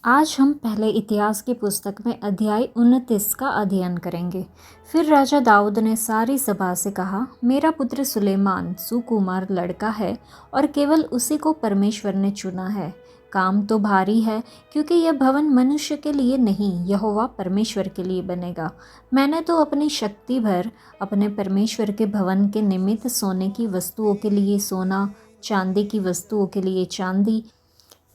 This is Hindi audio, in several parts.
आज हम पहले इतिहास की पुस्तक में अध्याय 29 का अध्ययन करेंगे। फिर राजा दाऊद ने सारी सभा से कहा, मेरा पुत्र सुलेमान सुकुमार लड़का है और केवल उसी को परमेश्वर ने चुना है। काम तो भारी है, क्योंकि यह भवन मनुष्य के लिए नहीं, यहोवा परमेश्वर के लिए बनेगा। मैंने तो अपनी शक्ति भर अपने परमेश्वर के भवन के निमित्त सोने की वस्तुओं के लिए सोना, चांदी की वस्तुओं के लिए चांदी,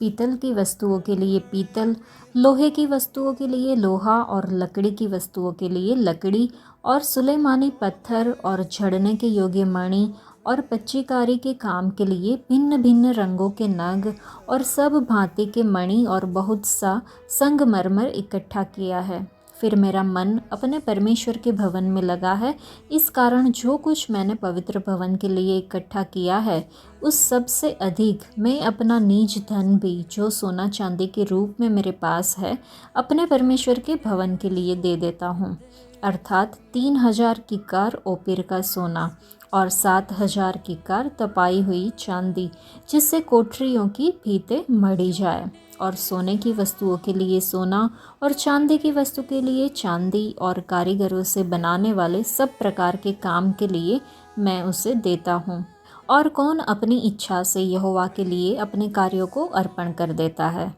पीतल की वस्तुओं के लिए पीतल, लोहे की वस्तुओं के लिए लोहा और लकड़ी की वस्तुओं के लिए लकड़ी और सुलेमानी पत्थर और झड़ने के योग्य मणि और पच्चीकारी के काम के लिए भिन्न भिन्न रंगों के नग और सब भांति के मणि और बहुत सा संगमरमर इकट्ठा किया है। फिर मेरा मन अपने परमेश्वर के भवन में लगा है। इस कारण जो कुछ मैंने पवित्र भवन के लिए इकट्ठा किया है, उस सब से अधिक मैं अपना निज धन भी, जो सोना चांदी के रूप में मेरे पास है, अपने परमेश्वर के भवन के लिए दे देता हूँ। अर्थात 3,000 किक्कार ओपीर का सोना और 7,000 किक्कार तपाई हुई चांदी, जिससे कोठरियों की फीते मढ़ी जाए, और सोने की वस्तुओं के लिए सोना और चांदी की वस्तु के लिए चांदी, और कारीगरों से बनाने वाले सब प्रकार के काम के लिए मैं उसे देता हूँ। और कौन अपनी इच्छा से यहोवा के लिए अपने कार्यों को अर्पण कर देता है।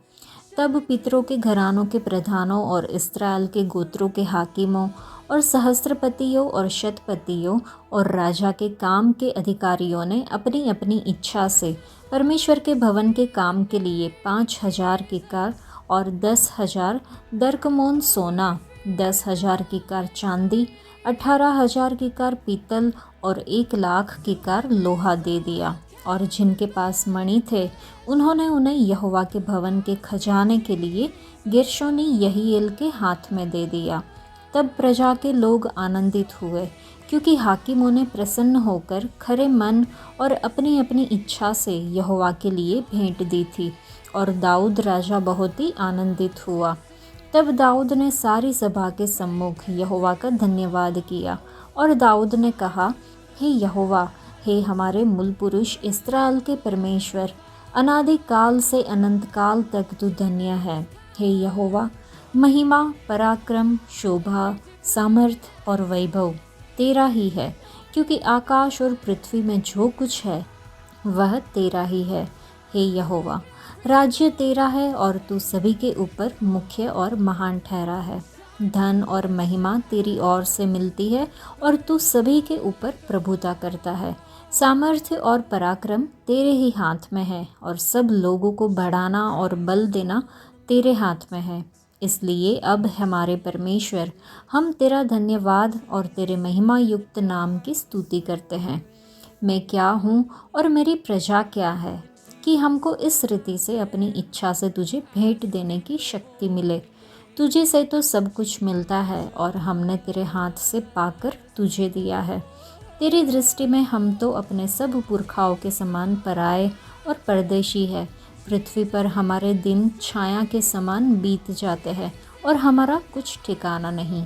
तब पितरों के घरानों के प्रधानों और इस्राएल के गोत्रों के हाकिमों और सहस्त्रपतियों और शतपतियों और राजा के काम के अधिकारियों ने अपनी अपनी इच्छा से परमेश्वर के भवन के काम के लिए 5,000 किक्कार और 10,000 दरकमोन सोना, 10,000 किक्कार चांदी, 18,000 किक्कार पीतल और 1,00,000 किक्कार लोहा दे दिया। और जिनके पास मणि थे, उन्होंने उन्हें यहोवा के भवन के खजाने के लिए गेर्शोनी यहीएल के हाथ में दे दिया। तब प्रजा के लोग आनंदित हुए, क्योंकि हाकिमों ने प्रसन्न होकर खरे मन और अपनी अपनी इच्छा से यहोवा के लिए भेंट दी थी, और दाऊद राजा बहुत ही आनंदित हुआ। तब दाऊद ने सारी सभा के सम्मुख यहोवा का धन्यवाद किया, और दाऊद ने कहा, हे यहोवा, हे हमारे मूल पुरुष इस्राएल के परमेश्वर, अनादि काल से अनंत काल तक तू धन्य है। हे यहोवा, महिमा, पराक्रम, शोभा, सामर्थ और वैभव तेरा ही है, क्योंकि आकाश और पृथ्वी में जो कुछ है वह तेरा ही है। हे यहोवा, राज्य तेरा है और तू सभी के ऊपर मुख्य और महान ठहरा है। धन और महिमा तेरी ओर से मिलती है, और तू सभी के ऊपर प्रभुता करता है। सामर्थ्य और पराक्रम तेरे ही हाथ में है, और सब लोगों को बढ़ाना और बल देना तेरे हाथ में है। इसलिए अब हमारे परमेश्वर, हम तेरा धन्यवाद और तेरे महिमा युक्त नाम की स्तुति करते हैं। मैं क्या हूँ और मेरी प्रजा क्या है, कि हमको इस रीति से अपनी इच्छा से तुझे भेंट देने की शक्ति मिले। तुझे से तो सब कुछ मिलता है, और हमने तेरे हाथ से पाकर तुझे दिया है। तेरी दृष्टि में हम तो अपने सब पुरखाओं के समान पराए और परदेशी है। पृथ्वी पर हमारे दिन छाया के समान बीत जाते हैं, और हमारा कुछ ठिकाना नहीं।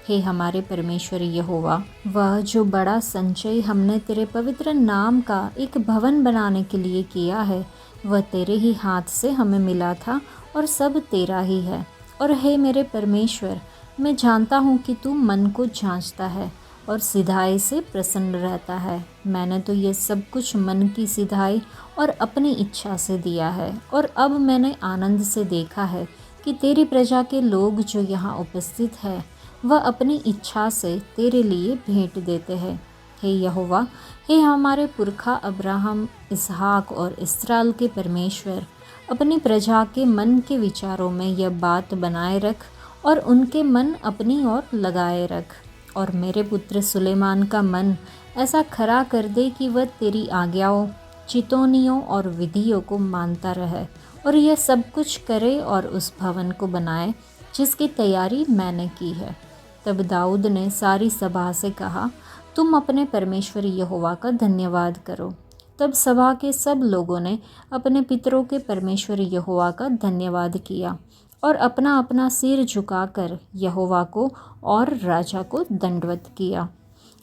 हे हमारे परमेश्वर यहोवा, वह जो बड़ा संचय हमने तेरे पवित्र नाम का एक भवन बनाने के लिए किया है, वह तेरे ही हाथ से हमें मिला था, और सब तेरा ही है। और हे मेरे परमेश्वर, मैं जानता हूँ कि तू मन को जांचता है और सिधाई से प्रसन्न रहता है। मैंने तो ये सब कुछ मन की सिधाई और अपनी इच्छा से दिया है, और अब मैंने आनंद से देखा है कि तेरी प्रजा के लोग जो यहाँ उपस्थित है, वह अपनी इच्छा से तेरे लिए भेंट देते हैं। हे यहोवा, हे हमारे पुरखा अब्राहम, इसहाक और इस्राएल के परमेश्वर, अपनी प्रजा के मन के विचारों में यह बात बनाए रख, और उनके मन अपनी ओर लगाए रख। और मेरे पुत्र सुलेमान का मन ऐसा खरा कर दे कि वह तेरी आज्ञाओं, चितौनियों और विधियों को मानता रहे, और यह सब कुछ करे और उस भवन को बनाए जिसकी तैयारी मैंने की है। तब दाऊद ने सारी सभा से कहा, तुम अपने परमेश्वर यहोवा का धन्यवाद करो। तब सभा के सब लोगों ने अपने पितरों के परमेश्वर यहोवा का धन्यवाद किया, और अपना अपना सिर झुकाकर यहोवा को और राजा को दंडवत किया।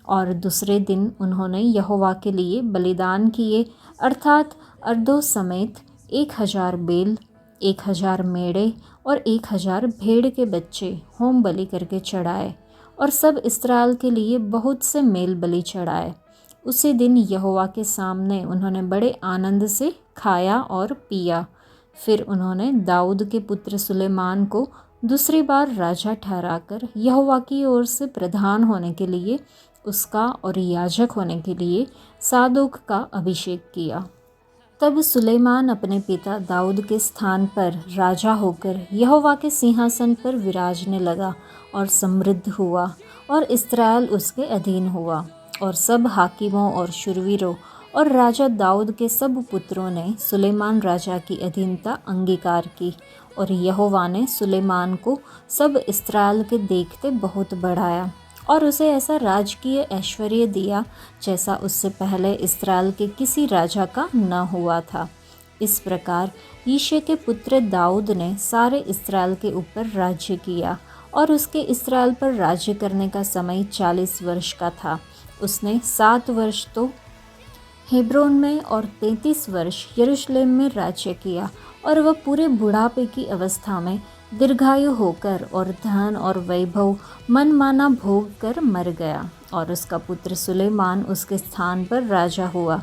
और दूसरे दिन उन्होंने यहोवा के लिए बलिदान किए, अर्थात अर्धों समेत 1,000 बैल, 1000 मेढ़े और 1000 भेड़ के बच्चे होम बलि करके चढ़ाए और सब इस्राएल के लिए बहुत से मेल बलि चढ़ाए। उसी दिन यहोवा के सामने उन्होंने बड़े आनंद से खाया और पिया। फिर उन्होंने दाऊद के पुत्र सुलेमान को दूसरी बार राजा ठहराकर यहोवा की ओर से प्रधान होने के लिए उसका और याजक होने के लिए सादोक का अभिषेक किया। तब सुलेमान अपने पिता दाऊद के स्थान पर राजा होकर यहोवा के सिंहासन पर विराजने लगा और समृद्ध हुआ और इस्राएल उसके अधीन हुआ। और सब हाकिमों और शूरवीरों और राजा दाऊद के सब पुत्रों ने सुलेमान राजा की अधीनता अंगीकार की। और यहोवा ने सुलेमान को सब इस्राएल के देखते बहुत बढ़ाया और उसे ऐसा राजकीय ऐश्वर्य दिया जैसा उससे पहले इस्राएल के किसी राजा का न हुआ था। इस प्रकार यिशै के पुत्र दाऊद ने सारे इस्राएल के ऊपर राज्य किया और उसके इस्राएल पर राज्य करने का समय 40 वर्ष का था। उसने 7 वर्ष तो हेब्रोन में और 33 वर्ष यरूशलेम में राज्य किया। और वह पूरे बुढ़ापे की अवस्था में दीर्घायु होकर और धन और वैभव मनमाना भोग कर मर गया। और उसका पुत्र सुलेमान उसके स्थान पर राजा हुआ।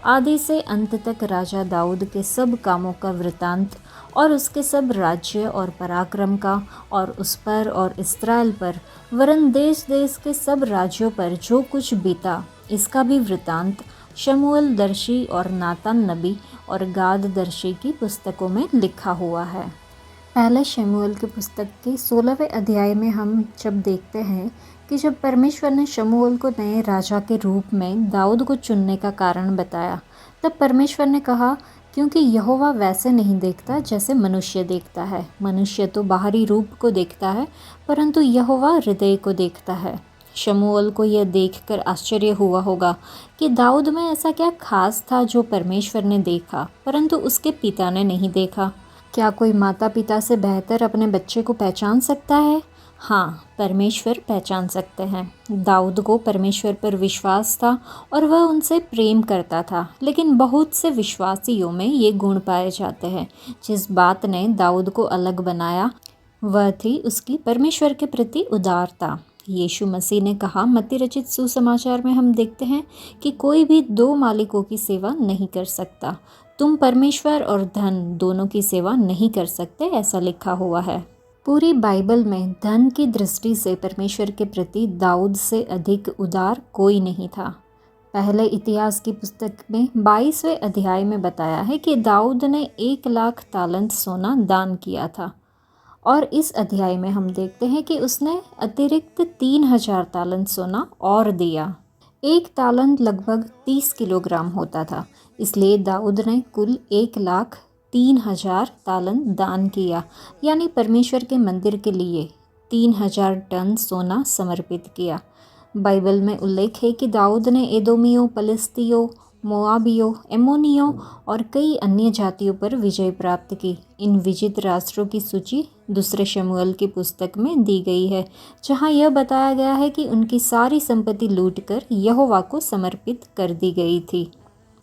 आदि से अंत तक राजा दाऊद के सब कामों का वृतांत और उसके सब राज्य और पराक्रम का और उस पर और इस्राएल पर वरन देश देश के सब राज्यों पर जो कुछ बीता, इसका भी वृतांत शमूएल दर्शी और नातान नबी और गाद दर्शी की पुस्तकों में लिखा हुआ है। पहले शमूएल की पुस्तक के 16वें अध्याय में हम जब देखते हैं कि जब परमेश्वर ने शमूएल को नए राजा के रूप में दाऊद को चुनने का कारण बताया, तब परमेश्वर ने कहा, क्योंकि यहोवा वैसे नहीं देखता जैसे मनुष्य देखता है। मनुष्य तो बाहरी रूप को देखता है, परंतु यहोवा हृदय को देखता है। शमूएल को यह देखकर आश्चर्य हुआ होगा कि दाऊद में ऐसा क्या खास था जो परमेश्वर ने देखा परंतु उसके पिता ने नहीं देखा। क्या कोई माता पिता से बेहतर अपने बच्चे को पहचान सकता है? हाँ, परमेश्वर पहचान सकते हैं। दाऊद को परमेश्वर पर विश्वास था और वह उनसे प्रेम करता था, लेकिन बहुत से विश्वासियों में ये गुण पाए जाते हैं। जिस बात ने दाऊद को अलग बनाया वह थी उसकी परमेश्वर के प्रति उदारता। यीशु मसीह ने कहा, मत्ती रचित सुसमाचार में हम देखते हैं कि कोई भी 2 मालिकों की सेवा नहीं कर सकता। तुम परमेश्वर और धन दोनों की सेवा नहीं कर सकते, ऐसा लिखा हुआ है। पूरी बाइबल में धन की दृष्टि से परमेश्वर के प्रति दाऊद से अधिक उदार कोई नहीं था। पहले इतिहास की पुस्तक में 22वें अध्याय में बताया है कि दाऊद ने 1 लाख तालंत सोना दान किया था। और इस अध्याय में हम देखते हैं कि उसने अतिरिक्त 3000 तालंत सोना और दिया। 1 तालंत लगभग 30 किलोग्राम होता था, इसलिए दाऊद ने कुल 1,03,000 तालंत दान किया, यानी परमेश्वर के मंदिर के लिए 3000 टन सोना समर्पित किया। बाइबल में उल्लेख है कि दाऊद ने एदोमियों, पलिस्तियों, मोआबियों, एमोनियों और कई अन्य जातियों पर विजय प्राप्त की। इन विजित राष्ट्रों की सूची दूसरे शमूएल की पुस्तक में दी गई है, जहां यह बताया गया है कि उनकी सारी संपत्ति लूटकर यहोवा को समर्पित कर दी गई थी।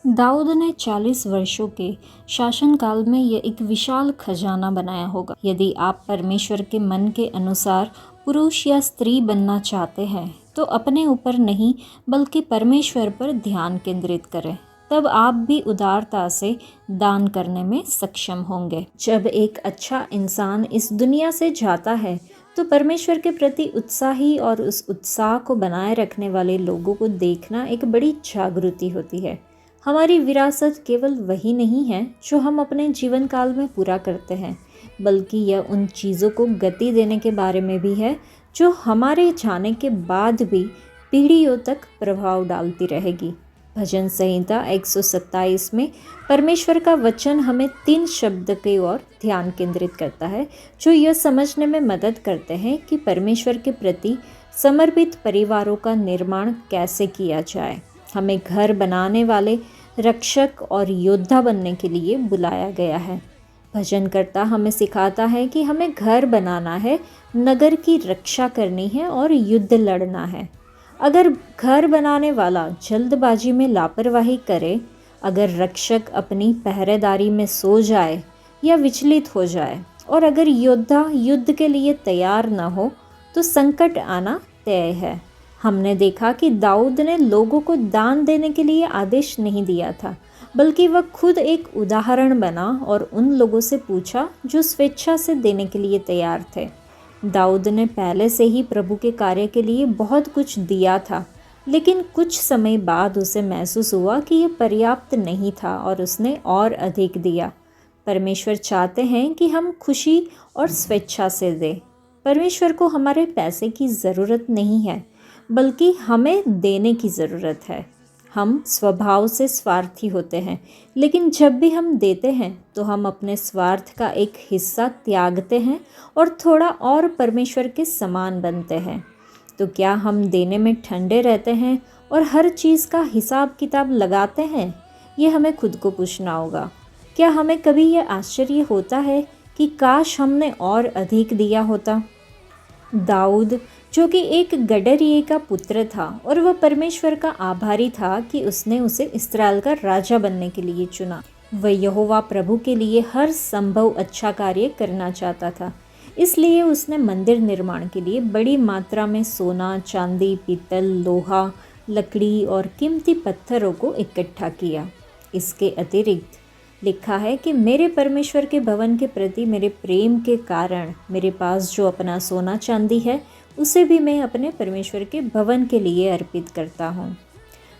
दाऊद ने 40 वर्षों के शासनकाल में यह एक विशाल खजाना बनाया होगा। यदि आप परमेश्वर के मन के अनुसार पुरुष या स्त्री बनना चाहते हैं तो अपने ऊपर नहीं बल्कि परमेश्वर पर ध्यान केंद्रित करें, तब आप भी उदारता से दान करने में सक्षम होंगे। जब एक अच्छा इंसान इस दुनिया से जाता है तो परमेश्वर के प्रति उत्साही और उस उत्साह को बनाए रखने वाले लोगों को देखना एक बड़ी जागृति होती है। हमारी विरासत केवल वही नहीं है जो हम अपने जीवन काल में पूरा करते हैं, बल्कि यह उन चीज़ों को गति देने के बारे में भी है जो हमारे जाने के बाद भी पीढ़ियों तक प्रभाव डालती रहेगी। भजन संहिता 127 में परमेश्वर का वचन हमें 3 शब्द की ओर ध्यान केंद्रित करता है जो यह समझने में मदद करते हैं कि परमेश्वर के प्रति समर्पित परिवारों का निर्माण कैसे किया जाए। हमें घर बनाने वाले रक्षक और योद्धा बनने के लिए बुलाया गया है। भजनकर्ता हमें सिखाता है कि हमें घर बनाना है, नगर की रक्षा करनी है और युद्ध लड़ना है। अगर घर बनाने वाला जल्दबाजी में लापरवाही करे, अगर रक्षक अपनी पहरेदारी में सो जाए या विचलित हो जाए, और अगर योद्धा युद्ध के लिए तैयार न हो तो संकट आना तय है। हमने देखा कि दाऊद ने लोगों को दान देने के लिए आदेश नहीं दिया था, बल्कि वह खुद एक उदाहरण बना और उन लोगों से पूछा जो स्वेच्छा से देने के लिए तैयार थे। दाऊद ने पहले से ही प्रभु के कार्य के लिए बहुत कुछ दिया था, लेकिन कुछ समय बाद उसे महसूस हुआ कि यह पर्याप्त नहीं था और उसने और अधिक दिया। परमेश्वर चाहते हैं कि हम खुशी और स्वेच्छा से दें। परमेश्वर को हमारे पैसे की ज़रूरत नहीं है, बल्कि हमें देने की ज़रूरत है। हम स्वभाव से स्वार्थी होते हैं, लेकिन जब भी हम देते हैं तो हम अपने स्वार्थ का एक हिस्सा त्यागते हैं और थोड़ा और परमेश्वर के समान बनते हैं। तो क्या हम देने में ठंडे रहते हैं और हर चीज़ का हिसाब किताब लगाते हैं? ये हमें खुद को पूछना होगा। क्या हमें कभी यह आश्चर्य होता है कि काश हमने और अधिक दिया होता? दाऊद, जो कि एक गडरिये का पुत्र था, और वह परमेश्वर का आभारी था कि उसने उसे इस्राएल का राजा बनने के लिए चुना। वह यहोवा प्रभु के लिए हर संभव अच्छा कार्य करना चाहता था, इसलिए उसने मंदिर निर्माण के लिए बड़ी मात्रा में सोना, चांदी, पीतल, लोहा, लकड़ी और कीमती पत्थरों को इकट्ठा किया। इसके अतिरिक्त लिखा है कि मेरे परमेश्वर के भवन के प्रति मेरे प्रेम के कारण मेरे पास जो अपना सोना चांदी है, उसे भी मैं अपने परमेश्वर के भवन के लिए अर्पित करता हूँ।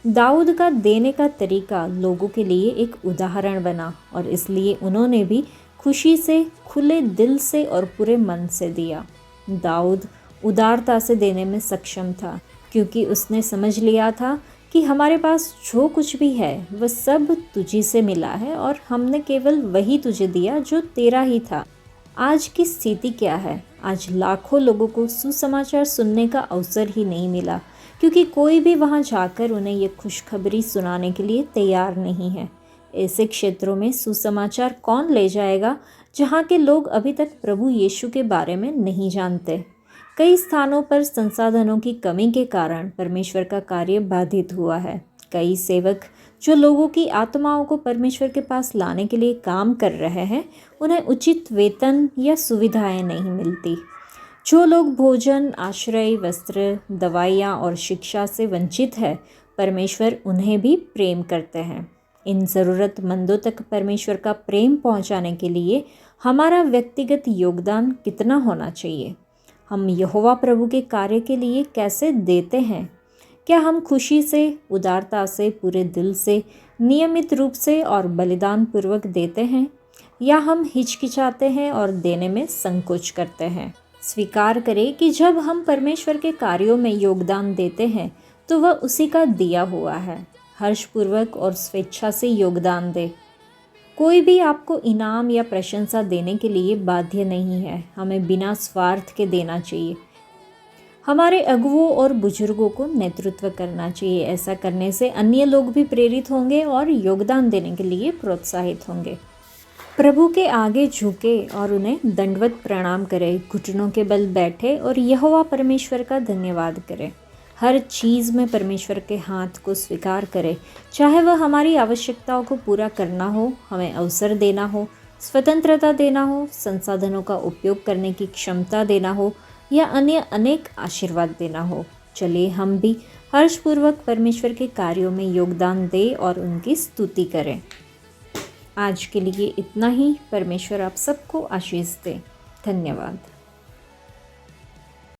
दाऊद का देने का तरीका लोगों के लिए एक उदाहरण बना, और इसलिए उन्होंने भी खुशी से, खुले दिल से और पूरे मन से दिया। दाऊद उदारता से देने में सक्षम था, क्योंकि उसने समझ लिया था कि हमारे पास जो कुछ भी है वह सब तुझी से मिला है, और हमने केवल वही तुझे दिया जो तेरा ही था। आज की स्थिति क्या है? आज लाखों लोगों को सुसमाचार सुनने का अवसर ही नहीं मिला, क्योंकि कोई भी वहां जाकर उन्हें ये खुशखबरी सुनाने के लिए तैयार नहीं है। ऐसे क्षेत्रों में सुसमाचार कौन ले जाएगा जहां के लोग अभी तक प्रभु यीशु के बारे में नहीं जानते? कई स्थानों पर संसाधनों की कमी के कारण परमेश्वर का कार्य बाधित हुआ है। कई सेवक जो लोगों की आत्माओं को परमेश्वर के पास लाने के लिए काम कर रहे हैं, उन्हें उचित वेतन या सुविधाएं नहीं मिलती। जो लोग भोजन, आश्रय, वस्त्र, दवाइयाँ और शिक्षा से वंचित है, परमेश्वर उन्हें भी प्रेम करते हैं। इन ज़रूरतमंदों तक परमेश्वर का प्रेम पहुंचाने के लिए हमारा व्यक्तिगत योगदान कितना होना चाहिए? हम यहोवा प्रभु के कार्य के लिए कैसे देते हैं? क्या हम खुशी से, उदारता से, पूरे दिल से, नियमित रूप से और बलिदान पूर्वक देते हैं, या हम हिचकिचाते हैं और देने में संकोच करते हैं? स्वीकार करें कि जब हम परमेश्वर के कार्यों में योगदान देते हैं तो वह उसी का दिया हुआ है। हर्षपूर्वक और स्वेच्छा से योगदान दें। कोई भी आपको इनाम या प्रशंसा देने के लिए बाध्य नहीं है। हमें बिना स्वार्थ के देना चाहिए। हमारे अगुवों और बुजुर्गों को नेतृत्व करना चाहिए। ऐसा करने से अन्य लोग भी प्रेरित होंगे और योगदान देने के लिए प्रोत्साहित होंगे। प्रभु के आगे झुके और उन्हें दंडवत प्रणाम करें, घुटनों के बल बैठे और यहोवा परमेश्वर का धन्यवाद करें। हर चीज़ में परमेश्वर के हाथ को स्वीकार करें, चाहे वह हमारी आवश्यकताओं को पूरा करना हो, हमें अवसर देना हो, स्वतंत्रता देना हो, संसाधनों का उपयोग करने की क्षमता देना हो, या अन्य अनेक आशीर्वाद देना हो। चलिए हम भी हर्षपूर्वक परमेश्वर के कार्यों में योगदान दें और उनकी स्तुति करें। आज के लिए इतना ही। परमेश्वर आप सबको आशीष दे। धन्यवाद।